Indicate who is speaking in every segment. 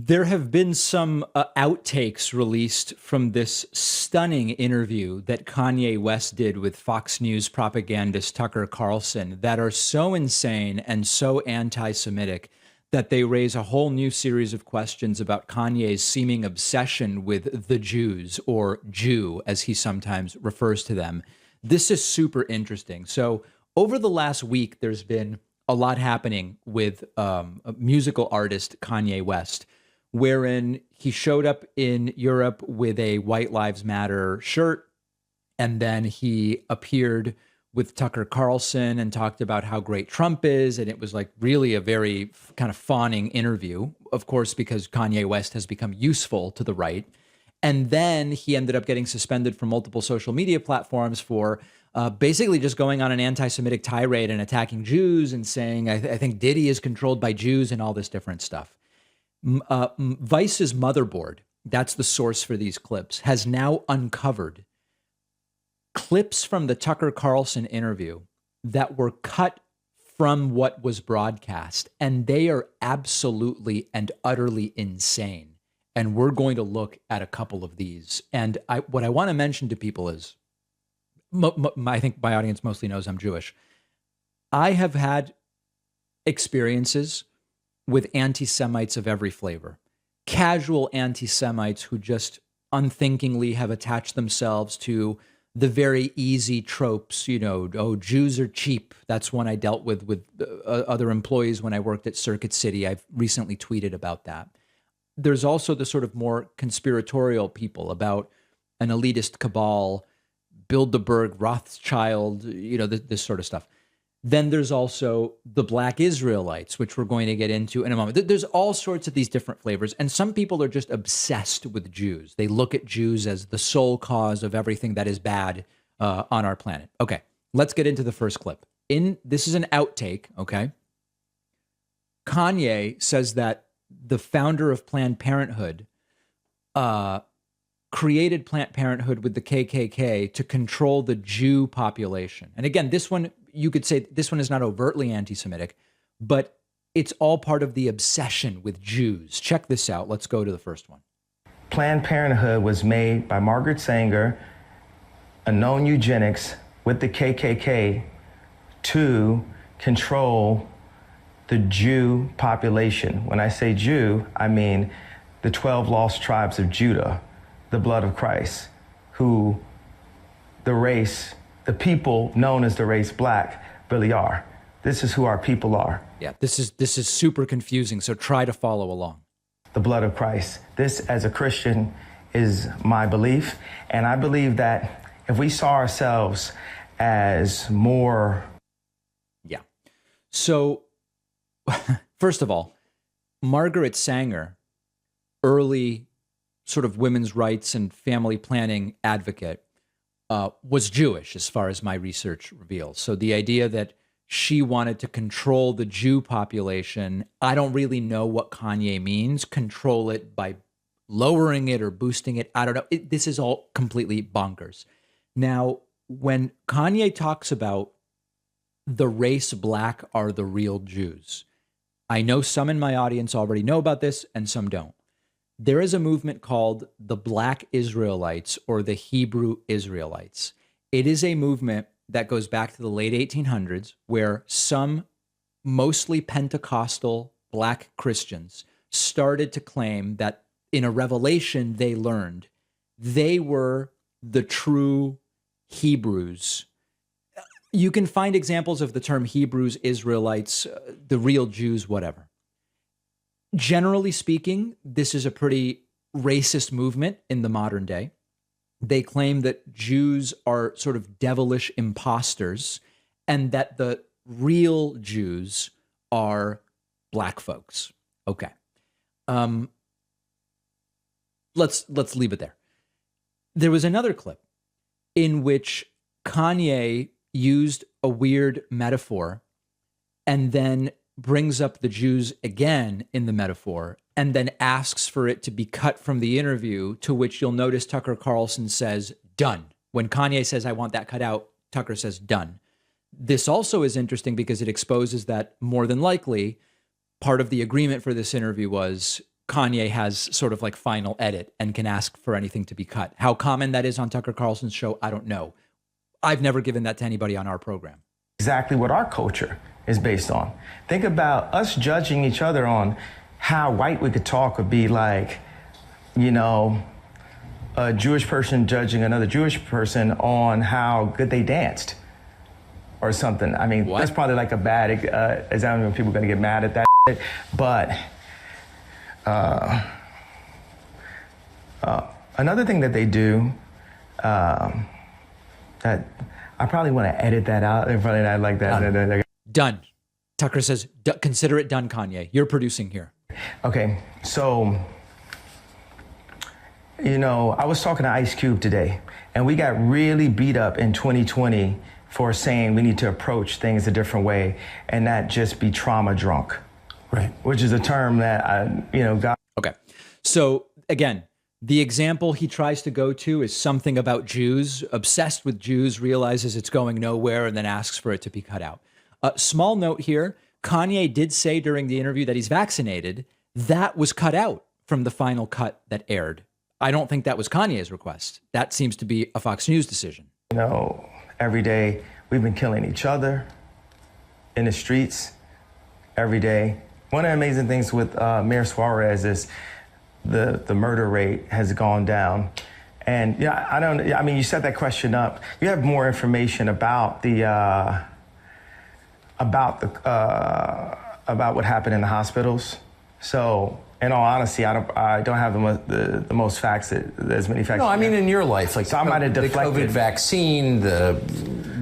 Speaker 1: There have been some outtakes released from this stunning interview that Kanye West did with Fox News propagandist Tucker Carlson that are so insane and so anti-Semitic that they raise a whole new series of questions about Kanye's seeming obsession with the Jews, or Jew, as he sometimes refers to them. This is super interesting. So over the last week, there's been a lot happening with a musical artist, Kanye West, wherein he showed up in Europe with a White Lives Matter shirt, and then he appeared with Tucker Carlson and talked about how great Trump is. And it was like really a very kind of fawning interview, of course, because Kanye West has become useful to the right. And then he ended up getting suspended from multiple social media platforms for basically just going on an anti-Semitic tirade and attacking Jews and saying, I think Diddy is controlled by Jews and all this different stuff. Vice's Motherboard, that's the source for these clips, has now uncovered clips from the Tucker Carlson interview that were cut from what was broadcast, and they are absolutely and utterly insane. And we're going to look at a couple of these. And what I want to mention to people is, I think my audience mostly knows I'm Jewish. I have had experiences with anti-Semites of every flavor. Casual anti-Semites who just unthinkingly have attached themselves to the very easy tropes, oh, Jews are cheap. That's one I dealt with other employees when I worked at Circuit City. I've recently tweeted about that. There's also the sort of more conspiratorial people about an elitist cabal, Bilderberg, Rothschild, this sort of stuff. Then there's also the Black Israelites, which we're going to get into in a moment. There's all sorts of these different flavors. And some people are just obsessed with Jews. They look at Jews as the sole cause of everything that is bad on our planet. Okay, let's get into the first clip. This is an outtake, okay? Kanye says that the founder of Planned Parenthood created Planned Parenthood with the KKK to control the Jew population. And again, this one, you could say this one is not overtly anti-Semitic, but it's all part of the obsession with Jews. Check this out. Let's go to the first one.
Speaker 2: Planned Parenthood was made by Margaret Sanger, a known eugenics, with the KKK to control the Jew population. When I say Jew, I mean the 12 lost tribes of Judah, the blood of Christ, who the people known as the race Black really are. This is who our people are.
Speaker 1: Yeah, this is super confusing, so try to follow along.
Speaker 2: The blood of Christ. This, as a Christian, is my belief, and I believe that if we saw ourselves as more...
Speaker 1: Yeah. So, first of all, Margaret Sanger, early sort of women's rights and family planning advocate, was Jewish, as far as my research reveals. So the idea that she wanted to control the Jew population, I don't really know what Kanye means. Control it by lowering it or boosting it. I don't know. This is all completely bonkers. Now, when Kanye talks about the race Black are the real Jews, I know some in my audience already know about this and some don't. There is a movement called the Black Israelites, or the Hebrew Israelites. It is a movement that goes back to the late 1800s, where some mostly Pentecostal Black Christians started to claim that in a revelation they learned they were the true Hebrews. You can find examples of the term Hebrews, Israelites, the real Jews, whatever. Generally speaking, this is a pretty racist movement in the modern day. They claim that Jews are sort of devilish imposters and that the real Jews are Black folks. Okay. Let's leave it there. There was another clip in which Kanye used a weird metaphor and then brings up the Jews again in the metaphor and then asks for it to be cut from the interview, to which you'll notice Tucker Carlson says, done. When Kanye says, I want that cut out, Tucker says, done. This also is interesting because it exposes that more than likely part of the agreement for this interview was Kanye has sort of like final edit and can ask for anything to be cut. How common that is on Tucker Carlson's show, I don't know. I've never given that to anybody on our program.
Speaker 2: Exactly what our culture is based on. Think about us judging each other on how white we could talk would be like, you know, a Jewish person judging another Jewish person on how good they danced or something. I mean,
Speaker 1: what?
Speaker 2: That's probably like a bad example when people are going to get mad at that shit. But another thing that they do that I probably want to edit that out. They're probably not like that.
Speaker 1: Done. Tucker says, consider it done, Kanye. You're producing here.
Speaker 2: Okay, so, you know, I was talking to Ice Cube today, and we got really beat up in 2020 for saying we need to approach things a different way and not just be trauma drunk.
Speaker 3: Right.
Speaker 2: Which is a term that got.
Speaker 1: Okay. So again, the example he tries to go to is something about Jews, obsessed with Jews, realizes it's going nowhere, and then asks for it to be cut out. Small note here, Kanye did say during the interview that he's vaccinated. That was cut out from the final cut that aired. I don't think that was Kanye's request. That seems to be a Fox News decision.
Speaker 2: You know, every day we've been killing each other in the streets every day. One of the amazing things with Mayor Suarez is the murder rate has gone down. And I mean, you set that question up. You have more information about about what happened in the hospitals. So, in all honesty, I don't have the most facts, as many facts.
Speaker 3: No, I mean in your life, like
Speaker 2: so I might have
Speaker 3: the
Speaker 2: deflected.
Speaker 3: COVID vaccine, the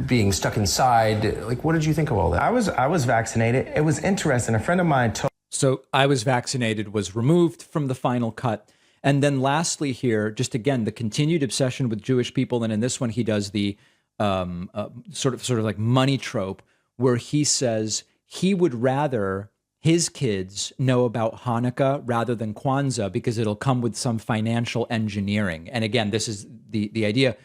Speaker 3: being stuck inside. Like, what did you think of all that?
Speaker 2: I was vaccinated. It was interesting. A friend of mine told.
Speaker 1: So I was vaccinated was removed from the final cut. And then lastly here, just again, the continued obsession with Jewish people. And in this one, he does the sort of like money trope where he says he would rather his kids know about Hanukkah rather than Kwanzaa because it'll come with some financial engineering. And again, this is the idea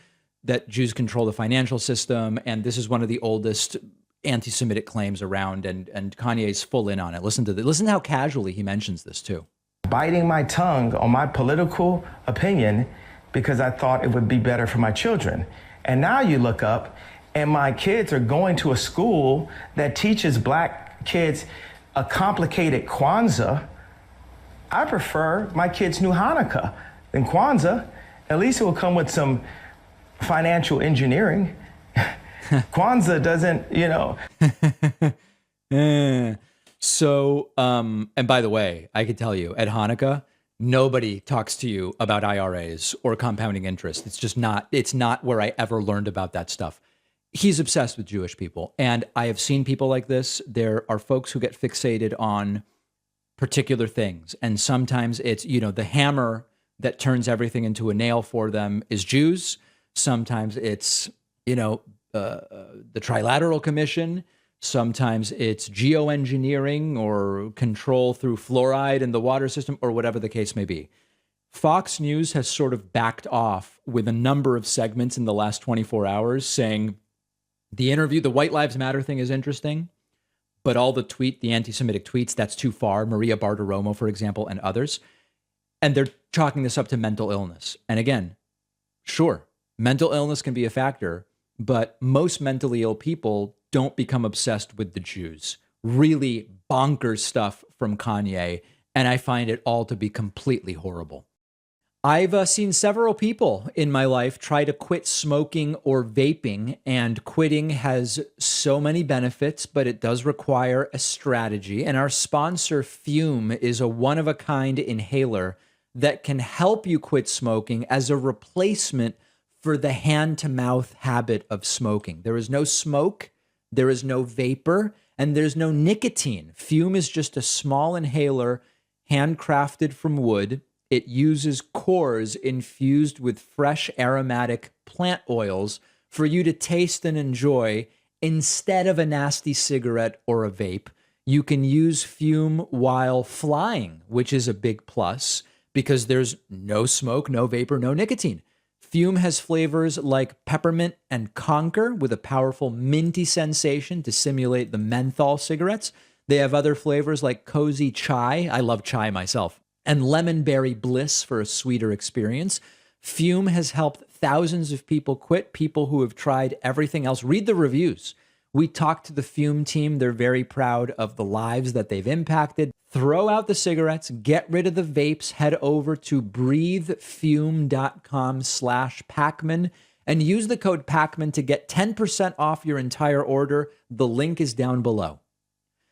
Speaker 1: that Jews control the financial system. And this is one of the oldest anti-Semitic claims around. And Kanye's full in on it. Listen to how casually he mentions this too.
Speaker 2: Biting my tongue on my political opinion because I thought it would be better for my children. And now you look up and my kids are going to a school that teaches black kids a complicated Kwanzaa. I prefer my kids knew Hanukkah than Kwanzaa. At least it will come with some financial engineering. Kwanzaa doesn't,
Speaker 1: So, and by the way, I could tell you at Hanukkah, nobody talks to you about IRAs or compounding interest. It's not where I ever learned about that stuff. He's obsessed with Jewish people. And I have seen people like this. There are folks who get fixated on particular things. And sometimes it's, the hammer that turns everything into a nail for them is Jews. Sometimes it's, the Trilateral Commission. Sometimes it's geoengineering or control through fluoride in the water system or whatever the case may be. Fox News has sort of backed off with a number of segments in the last 24 hours saying the White Lives Matter thing is interesting, but all the anti-Semitic tweets, that's too far. Maria Bartiromo, for example, and others. And they're chalking this up to mental illness. And again, sure, mental illness can be a factor, but most mentally ill people don't become obsessed with the Jews. Really bonkers stuff from Kanye, and I find it all to be completely horrible. I've seen several people in my life try to quit smoking or vaping, and quitting has so many benefits, but it does require a strategy. And our sponsor, Fume, is a one-of-a-kind inhaler that can help you quit smoking as a replacement for the hand-to-mouth habit of smoking. There is no smoke, there is no vapor, and there's no nicotine. Fume is just a small inhaler handcrafted from wood. It uses cores infused with fresh aromatic plant oils for you to taste and enjoy instead of a nasty cigarette or a vape. You can use Fume while flying, which is a big plus because there's no smoke, no vapor, no nicotine. Fume has flavors like peppermint and conker with a powerful minty sensation to simulate the menthol cigarettes. They have other flavors like cozy chai. I love chai myself. and lemon berry bliss for a sweeter experience. Fume has helped thousands of people quit, people who have tried everything else. Read the reviews. We talked to the Fume team. They're very proud of the lives that they've impacted. Throw out the cigarettes, get rid of the vapes, head over to breathefume.com/Pacman and use the code Pacman to get 10% off your entire order. The link is down below.